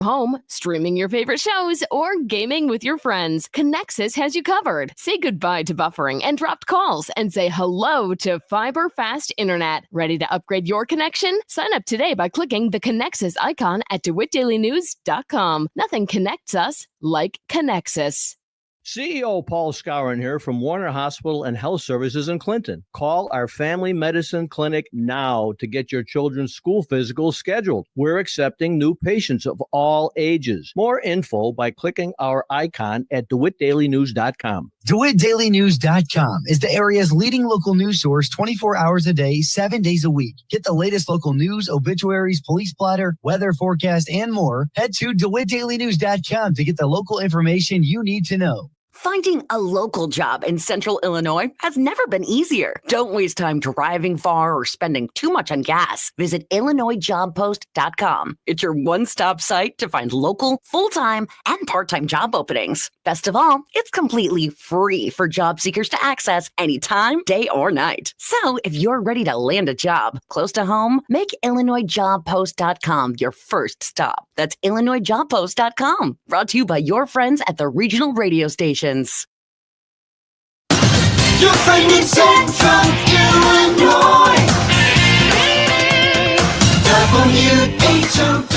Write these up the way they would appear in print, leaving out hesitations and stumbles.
Home, streaming your favorite shows, or gaming with your friends, Connexus has you covered. Say goodbye to buffering and dropped calls and say hello to fiber fast internet. Ready to upgrade your connection? Sign up today by clicking the Connexus icon at DeWittDailyNews.com. Nothing connects us like Connexus. CEO Paul Skowron here from Warner Hospital and Health Services in Clinton. Call our family medicine clinic now to get your children's school physicals scheduled. We're accepting new patients of all ages. More info by clicking our icon at DeWittDailyNews.com. DeWittDailyNews.com is the area's leading local news source 24 hours a day, 7 days a week. Get the latest local news, obituaries, police blotter, weather forecast, and more. Head to DeWittDailyNews.com to get the local information you need to know. Finding a local job in Central Illinois has never been easier. Don't waste time driving far or spending too much on gas. Visit IllinoisJobPost.com. It's your one-stop site to find local, full-time, and part-time job openings. Best of all, it's completely free for job seekers to access anytime, day or night. So if you're ready to land a job close to home, make IllinoisJobPost.com your first stop. That's IllinoisJobPost.com. Brought to you by your friends at the regional radio stations. Your friend in Central Illinois. WHOW.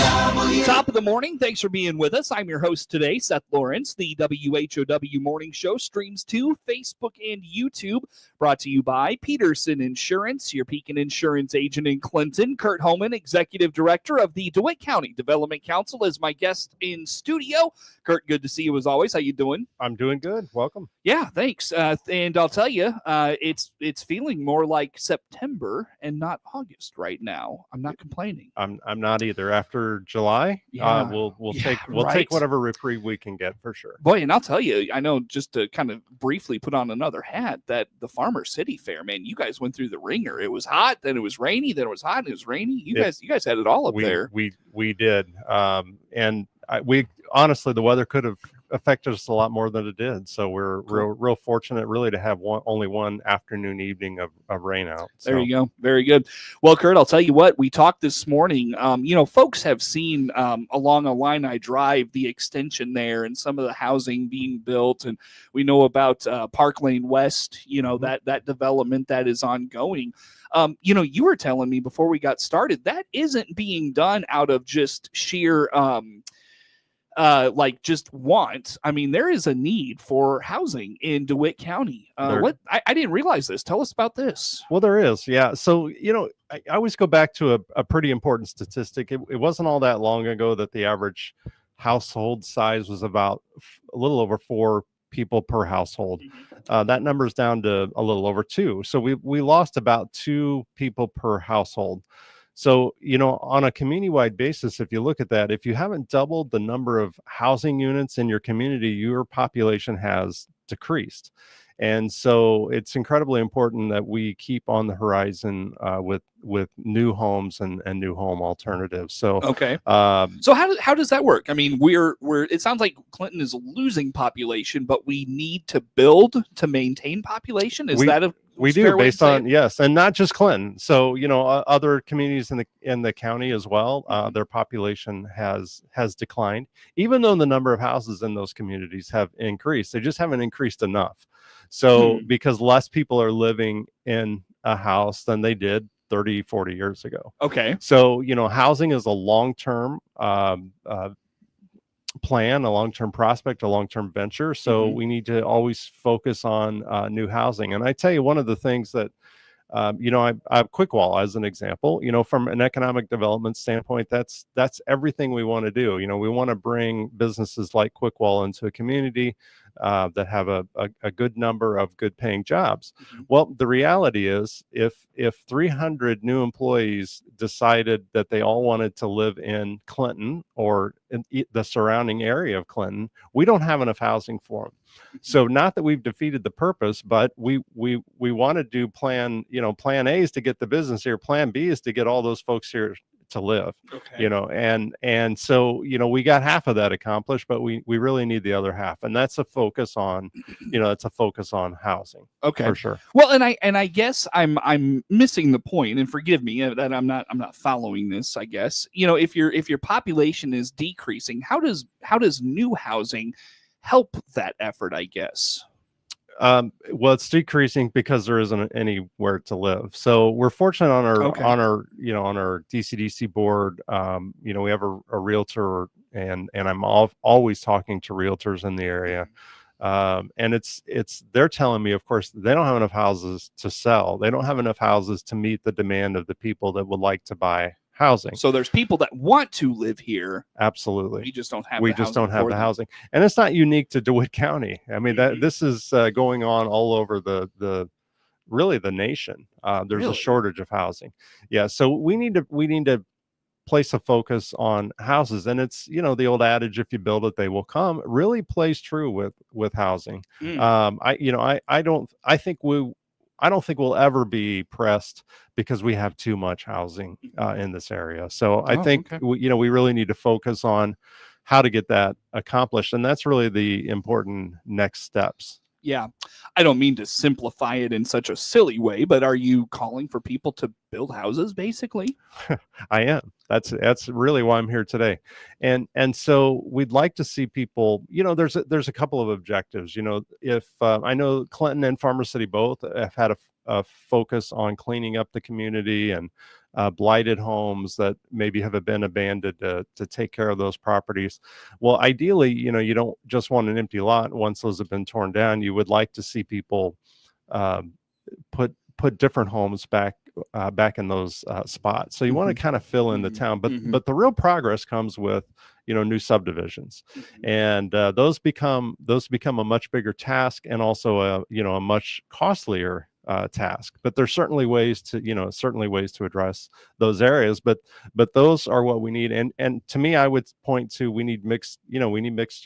Top of the morning. Thanks for being with us. I'm your host today, Seth Lawrence. The WHOW Morning Show streams to Facebook and YouTube. Brought to you by Peterson Insurance, your Pekin Insurance agent in Clinton. Curt Homann, Executive Director of the DeWitt County Development Council, is my guest in studio. Curt, good to see you as always. How you doing? I'm doing good. Welcome. Yeah, thanks. And I'll tell you, it's feeling more like September and not August right now. I'm not complaining. I'm not either. After July, we'll take whatever reprieve we can get for sure. Boy, and I'll tell you, I know, just to kind of briefly put on another hat, that the Farmer City Fair, man, you guys went through the ringer. It was hot, then it was rainy, then it was hot, and it was rainy. You guys had it all up there. We did, and we honestly, the weather could have affected us a lot more than it did. So we're real fortunate, really, to have only one afternoon, evening of rain out. So. There you go. Very good. Well, Curt, I'll tell you what, we talked this morning. Folks have seen along Illini Drive the extension there and some of the housing being built, and we know about Park Lane West. That development that is ongoing. You were telling me before we got started that isn't being done out of just sheer just want. I mean, there is a need for housing in DeWitt County. I didn't realize this. Tell us about this. Well, there is. Yeah. So, I always go back to a pretty important statistic. It wasn't all that long ago that the average household size was about a little over 4 people per household. That number's down to a little over 2. So we lost about 2 people per household. So, on a community-wide basis, if you look at that, if you haven't doubled the number of housing units in your community, your population has decreased. And so it's incredibly important that we keep on the horizon with new homes and new home alternatives. So okay. So how does that work? I mean, we're it sounds like Clinton is losing population, but we need to build to maintain population. We do, based on, yes, and not just Clinton. So, other communities in the county as well, their population has declined, even though the number of houses in those communities have increased. They just haven't increased enough. So because less people are living in a house than they did 30, 40 years ago. Okay. So, housing is a long-term plan, a long-term prospect, a long-term venture. So we need to always focus on new housing. And I tell you, one of the things that, I have Quickwall as an example, from an economic development standpoint, that's everything we want to do. We want to bring businesses like Quickwall into a community that have a good number of good paying jobs. Well, the reality is if 300 new employees decided that they all wanted to live in Clinton or in the surrounding area of Clinton, we don't have enough housing for them. So not that we've defeated the purpose, but we want to do plan A is to get the business here. Plan B is to get all those folks here to live. Okay. And so, we got half of that accomplished, but we really need the other half. And that's a focus on, that's a focus on housing. Okay. For sure. Well, and I guess I'm missing the point, and forgive me that I'm not following this, I guess. If your population is decreasing, how does new housing help that effort, I guess? Well, it's decreasing because there isn't anywhere to live. So we're fortunate on our DCDC board. We have a realtor, and I'm always talking to realtors in the area. And they're telling me, of course, they don't have enough houses to sell. They don't have enough houses to meet the demand of the people that would like to buy housing. So there's people that want to live here. Absolutely. We just don't have the housing. And it's not unique to DeWitt County. I mean, that this is going on all over the nation. There's a shortage of housing. Yeah. So we need to place a focus on houses. And it's, the old adage, if you build it, they will come, really plays true with housing. I don't think we'll ever be pressed because we have too much housing in this area. So I think we really need to focus on how to get that accomplished, and that's really the important next steps. Yeah, I don't mean to simplify it in such a silly way, but are you calling for people to build houses, basically? I am. That's really why I'm here today, and so we'd like to see people. There's a couple of objectives. If I know Clinton and Farmer City both have had a focus on cleaning up the community and blighted homes that maybe have been abandoned to take care of those properties. Well, ideally, you don't just want an empty lot once those have been torn down. You would like to see people put different homes back in those spots. So you want to kind of fill in the town, but the real progress comes with new subdivisions, and those become a much bigger task, and also a much costlier task. But there's certainly ways to address those areas, but those are what we need. And to me, I would point to, we need mixed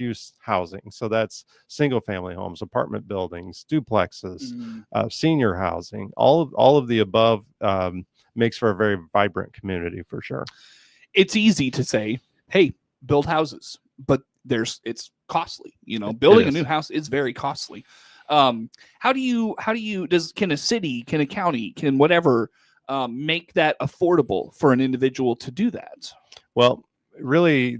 use housing. So that's single family homes, apartment buildings, duplexes, senior housing, all of the above. Makes for a very vibrant community, for sure. It's easy to say, hey, build houses, but it's costly. Building a new house is very costly. Can a city, can a county, can whatever make that affordable for an individual to do that? Well, really,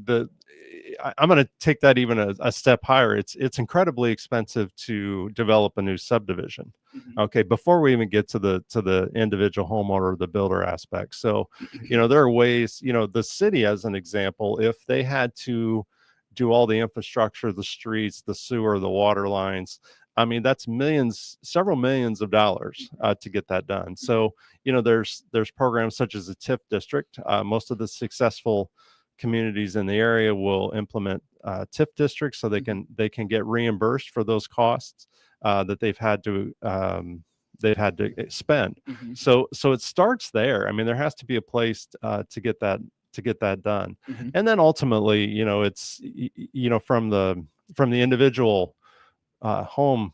I'm going to take that even a step higher. It's incredibly expensive to develop a new subdivision. Okay, before we even get to the individual homeowner or the builder aspect. So, there are ways. The city, as an example, if they had to do all the infrastructure, the streets, the sewer, the water lines, I mean, that's several millions of dollars to get that done. So, there's programs such as the TIF district. Most of the successful communities in the area will implement TIF districts, so they can get reimbursed for those costs that they've had to spend. So it starts there. I mean, there has to be a place to get that done, and then ultimately, it's from the individual home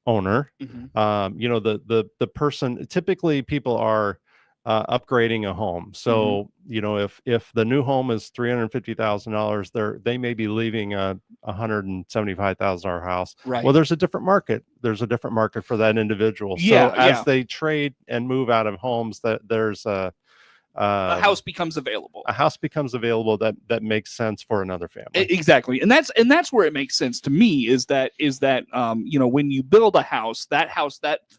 owner. The person, typically people are upgrading a home. So if the new home is $350,000, they may be leaving a $175,000 house. Right. Well, there's a different market for that individual. So as they trade and move out of homes, that there's a house becomes available. That makes sense for another family. Exactly. And that's where it makes sense to me, is that when you build a house, that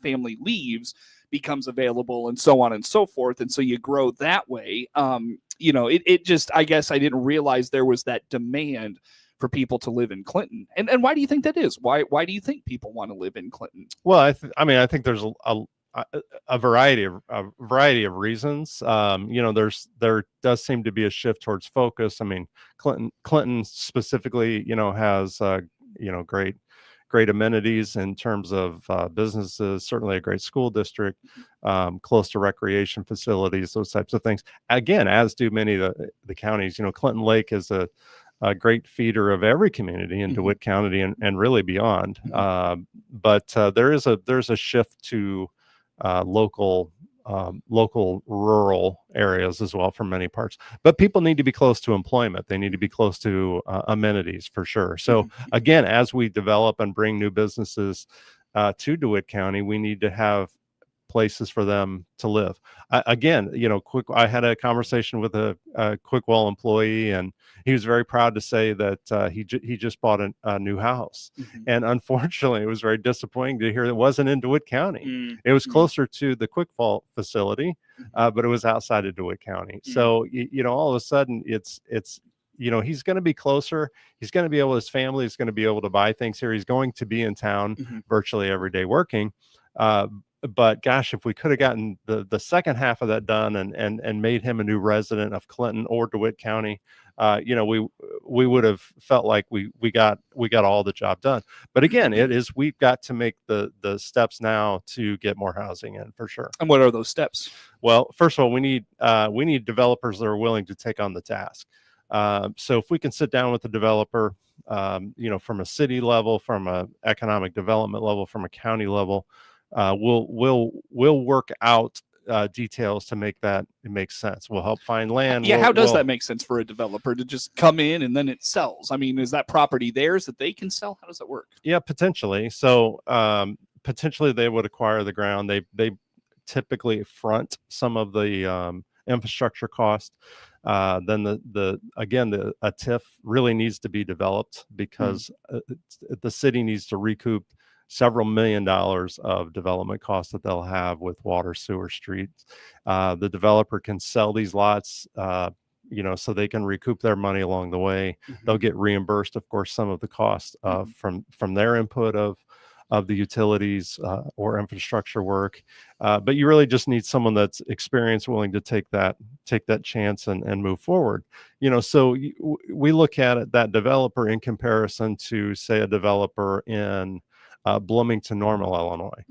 family leaves, becomes available, and so on and so forth. And so you grow that way. It just, I guess I didn't realize there was that demand for people to live in Clinton. And why do you think that is? Why do you think people want to live in Clinton? Well, I think there's a variety of reasons. There does seem to be a shift towards focus. I mean, Clinton specifically, has great amenities in terms of businesses, certainly a great school district, close to recreation facilities, those types of things. Again, as do many of the counties. Clinton Lake is a great feeder of every community in DeWitt County and really beyond. But there's a shift to local local rural areas as well from many parts. But people need to be close to employment. They need to be close to amenities for sure. So again, as we develop and bring new businesses to DeWitt County, we need to have places for them to live. Again, I had a conversation with a Quickwell employee, and he was very proud to say that he just bought a new house. And unfortunately, it was very disappointing to hear it wasn't in DeWitt County. It was closer to the Quickwell facility, but it was outside of DeWitt County. So, all of a sudden it's he's going to be closer. He's going to be able, his family is going to be able to buy things here. He's going to be in town virtually every day working. But gosh, if we could have gotten the second half of that done and made him a new resident of Clinton or DeWitt County, we would have felt like we got all the job done. But again, we've got to make the steps now to get more housing in for sure. And what are those steps? Well, first of all, we need developers that are willing to take on the task. So if we can sit down with the developer, from a city level, from a economic development level, from a county level, we'll work out details to make that it makes sense. We'll help find land. Yeah, how does that make sense for a developer to just come in and then it sells? I mean, is that property theirs that they can sell? How does that work? Yeah, potentially. So potentially they would acquire the ground. They typically front some of the infrastructure cost. Then a TIF really needs to be developed because the city needs to recoup several $1 million of development costs that they'll have with water, sewer, streets. The developer can sell these lots, so they can recoup their money along the way. They'll get reimbursed, of course, some of the costs from their input of the utilities or infrastructure work. But you really just need someone that's experienced, willing to take that chance and move forward. So we look at it, that developer in comparison to, say, a developer in Bloomington, Normal, Illinois,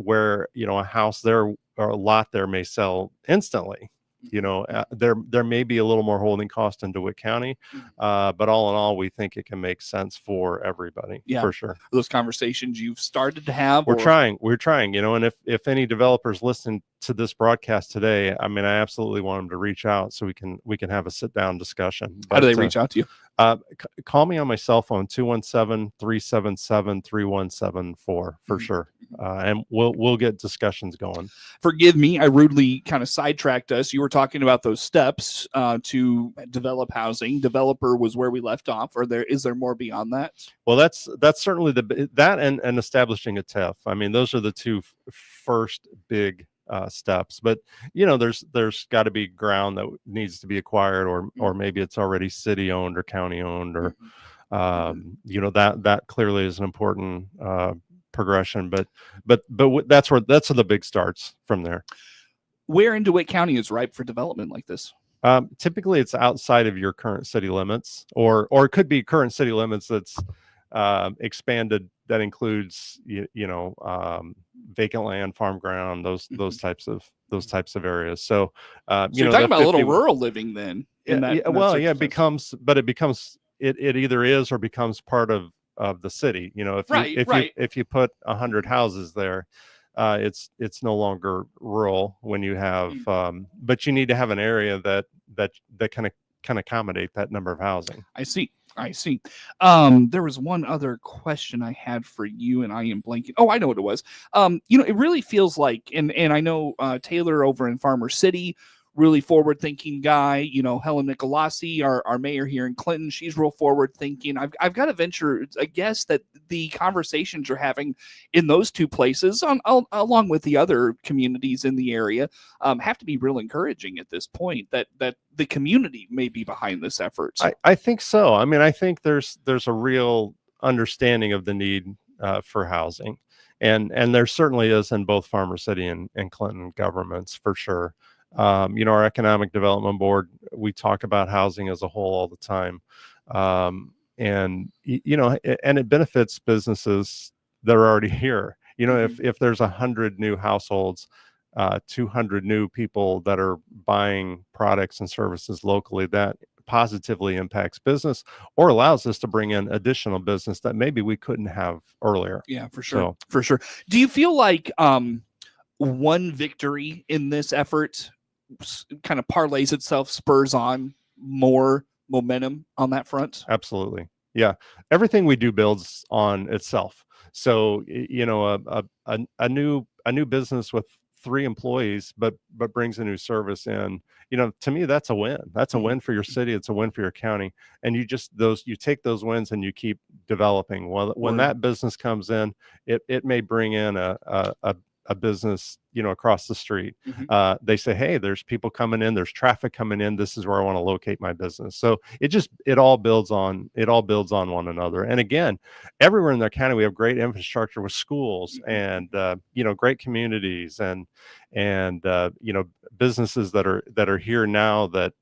where, a house there or a lot there may sell instantly. There may be a little more holding cost in DeWitt County, but all in all, we think it can make sense for everybody. Yeah, for sure. Those conversations you've started to have. We're trying, and if any developers listen to this broadcast today, I mean, I absolutely want them to reach out so we can have a sit down discussion. How do they reach out to you? Call me on my cell phone, 217-377-3174 for sure. And we'll get discussions going. Forgive me, I rudely kind of sidetracked us. You were talking about those steps to develop housing. Developer was where we left off. Is there more beyond that? Well, that's certainly that and establishing a TIF. I mean, those are the two first big steps, but there's got to be ground that needs to be acquired, or maybe it's already city owned or county owned, or that clearly is an important progression. But that's where the big starts from there. Where in DeWitt County is ripe for development like this? Typically, it's outside of your current city limits, or it could be current city limits that's expanded. That includes vacant land, farm ground, those types of areas. So you're talking about a little rural living then. It becomes it either is or becomes part of the city. If you put 100 houses there, it's no longer rural when you have but you need to have an area that can accommodate that number of housing. I see. There was one other question I had for you, and I am blanking. Oh, I know what it was. It really feels like, and I know Taylor over in Farmer City, really forward-thinking guy. Helen Nicolasi, our mayor here in Clinton, she's real forward-thinking. I've got to venture a guess that the conversations you're having in those two places, along with the other communities in the area, have to be real encouraging at this point. That the community may be behind this effort. I think so. I mean, I think there's a real understanding of the need for housing, and there certainly is in both Farmer City and Clinton governments for sure. Our economic development board, we talk about housing as a whole all the time. And it benefits businesses that are already here. If there's 100 new households, 200 new people that are buying products and services locally, that positively impacts business or allows us to bring in additional business that maybe we couldn't have earlier. Yeah, for sure. For sure. Do you feel like, one victory in this effort kind of parlays itself, spurs on more momentum on that front? Absolutely. Yeah. Everything we do builds on itself. So, a new business with 3 employees, but brings a new service in, to me, that's a win. That's a win for your city. It's a win for your county. And you take those wins and you keep developing. Well, when that business comes in, it may bring in a business, across the street. They say, hey, there's people coming in, there's traffic coming in. This is where I want to locate my business. So it all builds on one another. And again, everywhere in the county, we have great infrastructure with schools and, great communities and businesses that are here now that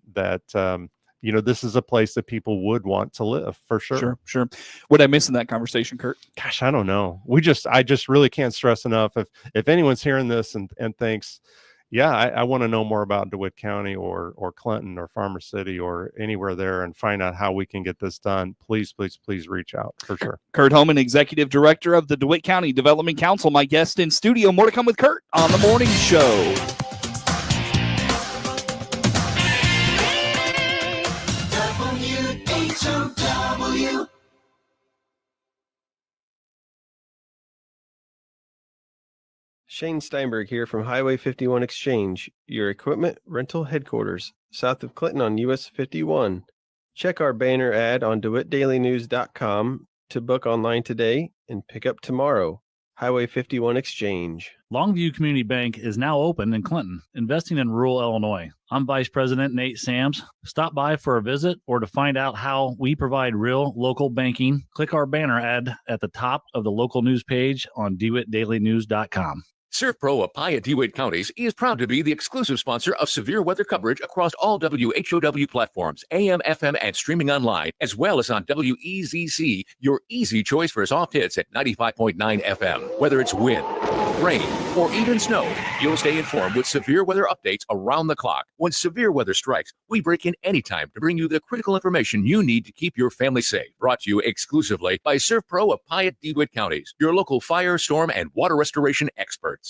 this is a place that people would want to live for sure. Sure. What did I miss in that conversation, Curt? Gosh, I don't know. I just really can't stress enough. If anyone's hearing this and thinks, yeah, I want to know more about DeWitt County or Clinton or Farmer City or anywhere there and find out how we can get this done, please reach out for sure. Curt Homann, Executive Director of the DeWitt County Development Council, my guest in studio. More to come with Curt on the morning show. WHOW. Shane Steinberg here from Highway 51 Exchange, your equipment rental headquarters, south of Clinton on US 51. Check our banner ad on DeWittDailyNews.com to book online today and pick up tomorrow. Highway 51 Exchange. Longview Community Bank is now open in Clinton, investing in rural Illinois. I'm Vice President Nate Sams. Stop by for a visit or to find out how we provide real local banking. Click our banner ad at the top of the local news page on DeWittDailyNews.com. ServPro of Piatt DeWitt Counties is proud to be the exclusive sponsor of severe weather coverage across all WHOW platforms, AM, FM, and streaming online, as well as on WEZC, your easy choice for soft hits at 95.9 FM. Whether it's wind, rain, or even snow, you'll stay informed with severe weather updates around the clock. When severe weather strikes, we break in anytime to bring you the critical information you need to keep your family safe. Brought to you exclusively by ServPro of Piatt DeWitt Counties, your local fire, storm, and water restoration experts.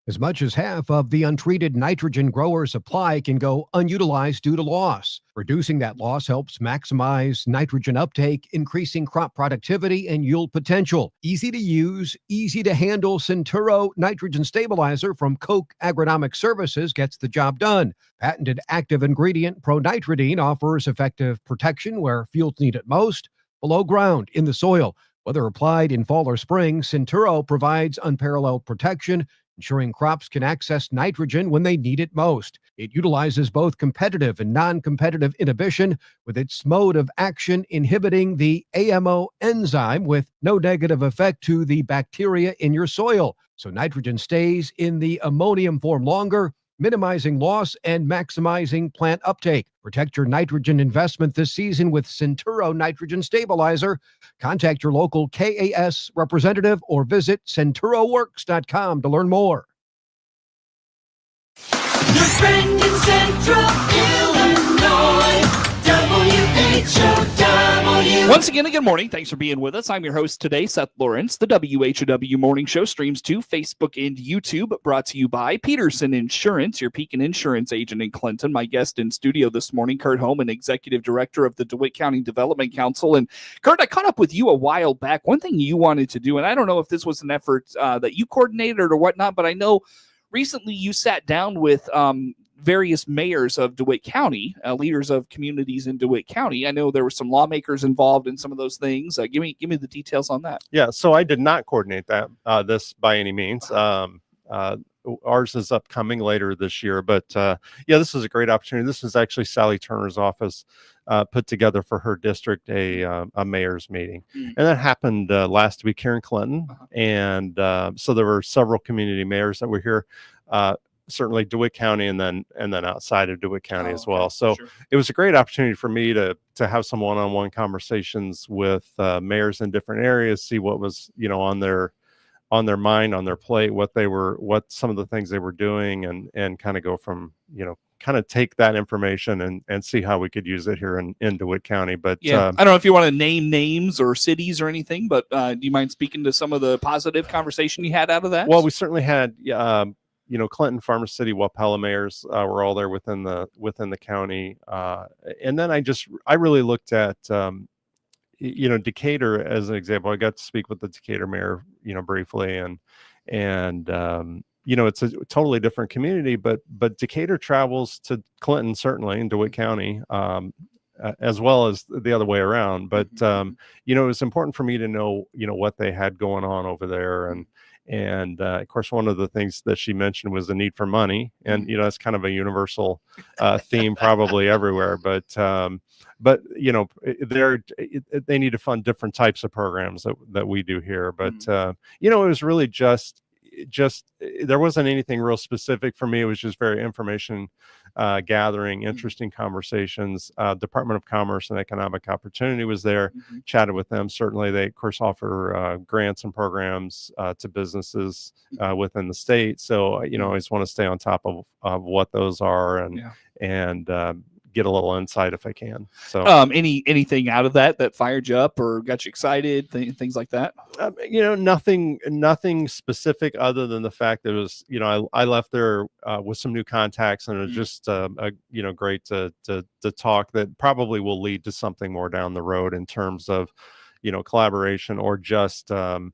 As much as half of the untreated nitrogen grower supply can go unutilized due to loss. Reducing that loss helps maximize nitrogen uptake, increasing crop productivity and yield potential. Easy to use, easy to handle Centuro nitrogen stabilizer from Koch Agronomic Services gets the job done. Patented active ingredient pronitridine offers effective protection where fields need it most, below ground, in the soil. Whether applied in fall or spring, Centuro provides unparalleled protection, ensuring crops can access nitrogen when they need it most. It utilizes both competitive and non-competitive inhibition with its mode of action inhibiting the AMO enzyme with no negative effect to the bacteria in your soil. So nitrogen stays in the ammonium form longer, minimizing loss and maximizing plant uptake. Protect your nitrogen investment this season with Centuro Nitrogen Stabilizer. Contact your local KAS representative or visit CenturoWorks.com to learn more. Your friend in Central Illinois, WHOW. Once again, good morning. Thanks for being with us. I'm your host today, Seth Lawrence. The WHOW Morning Show streams to Facebook and YouTube, brought to you by Peterson Insurance, your Pekin Insurance agent in Clinton. My guest in studio this morning, Curt Homann, Executive Director of the DeWitt County Development Council. And Curt, I caught up with you a while back. One thing you wanted to do, and I don't know if this was an effort that you coordinated or whatnot, but I know recently you sat down with various mayors of DeWitt County, leaders of communities in DeWitt County. I know there were some lawmakers involved in some of those things. Give me the details on that. Yeah, so I did not coordinate that this by any means. Ours is upcoming later this year, but this was a great opportunity. This was actually Sally Turner's office put together for her district a mayor's meeting, and that happened last week here in Clinton. And so there were several community mayors that were here. Certainly DeWitt County and then outside of DeWitt County as well. So sure. It was a great opportunity for me to have some one-on-one conversations with mayors in different areas, see what was, on their mind, on their plate, what some of the things they were doing, and kind of go from, kind of take that information and see how we could use it here in DeWitt County. But I don't know if you want to name names or cities or anything, but do you mind speaking to some of the positive conversation you had out of that? Well, we certainly had Clinton, Farmer City, Wapella mayors were all there within the county. And then I really looked at, Decatur as an example. I got to speak with the Decatur mayor, briefly, and it's a totally different community, but Decatur travels to Clinton, certainly in DeWitt County, as well as the other way around. But, it was important for me to know, what they had going on over there. And of course, one of the things that she mentioned was the need for money. And, that's kind of a universal theme probably everywhere. But they need to fund different types of programs that we do here. But, it was really just there wasn't anything real specific for me. It was just very information gathering, interesting conversations. Department of Commerce and Economic Opportunity was there, chatted with them. Certainly they of course offer grants and programs to businesses within the state. So I always want to stay on top of what those are and get a little insight if I can. So anything out of that fired you up or got you excited, things like that? Nothing specific other than the fact that it was, I left there with some new contacts, and it was just great to talk. That probably will lead to something more down the road in terms of collaboration, or just a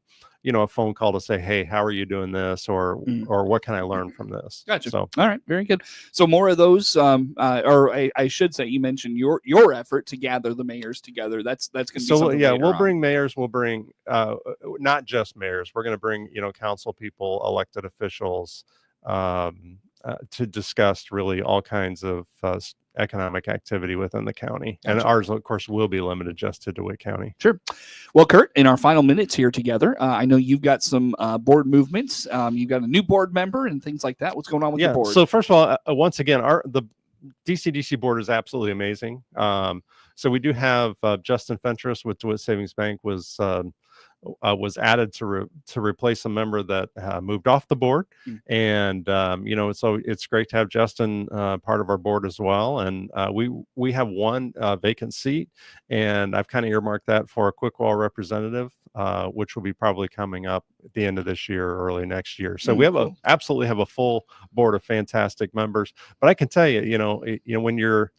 phone call to say, hey, how are you doing this? Or what can I learn from this? Gotcha. So, all right. Very good. So more of those, or I should say, you mentioned your effort to gather the mayors together. That's going to be something later we'll on. bring mayors. We'll bring, not just mayors. We're going to bring, council people, elected officials, to discuss really all kinds of economic activity within the county. Gotcha. And ours, of course, will be limited just to DeWitt County. Sure. Well, Curt, in our final minutes here together, I know you've got some board movements. You've got a new board member and things like that. What's going on with the board? So first of all, once again, the DCDC board is absolutely amazing. So we do have Justin Fentress with DeWitt Savings Bank was added to replace a member that moved off the board. And so it's great to have Justin part of our board as well. And we have one vacant seat, and I've kind of earmarked that for a Quickwall representative, which will be probably coming up at the end of this year or early next year. So we have absolutely have a full board of fantastic members. But I can tell you, when you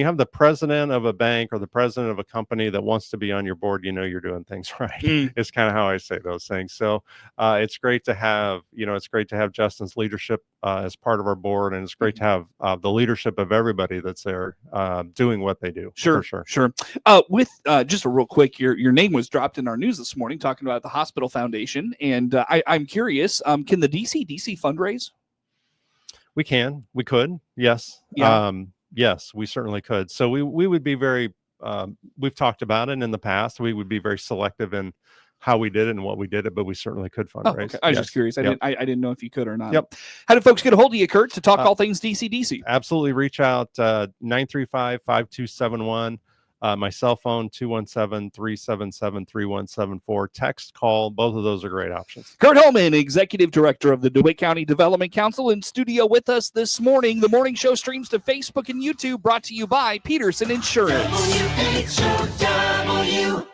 have the president of a bank or the president of a company that wants to be on your board, you're doing things right. It's kind of how I say those things. So it's great to have, Justin's leadership as part of our board, and it's great to have the leadership of everybody that's there doing what they do. Sure. With just a real quick, your name was dropped in our news this morning talking about the hospital foundation, and I'm curious, can the DCDC fundraise? We could, yes. Yeah. Yes, we certainly could. So we would be very, we've talked about it in the past. We would be very selective in how we did it and what we did it, but we certainly could fundraise. Okay. I was just curious. I didn't know if you could or not. Yep. How do folks get a hold of you, Curt, to talk all things DCDC? Absolutely. Reach out 935-5271. My cell phone, 217-377-3174. Text, call. Both of those are great options. Curt Homann, Executive Director of the DeWitt County Development Council, in studio with us this morning. The morning show streams to Facebook and YouTube, brought to you by Peterson Insurance. WHOW.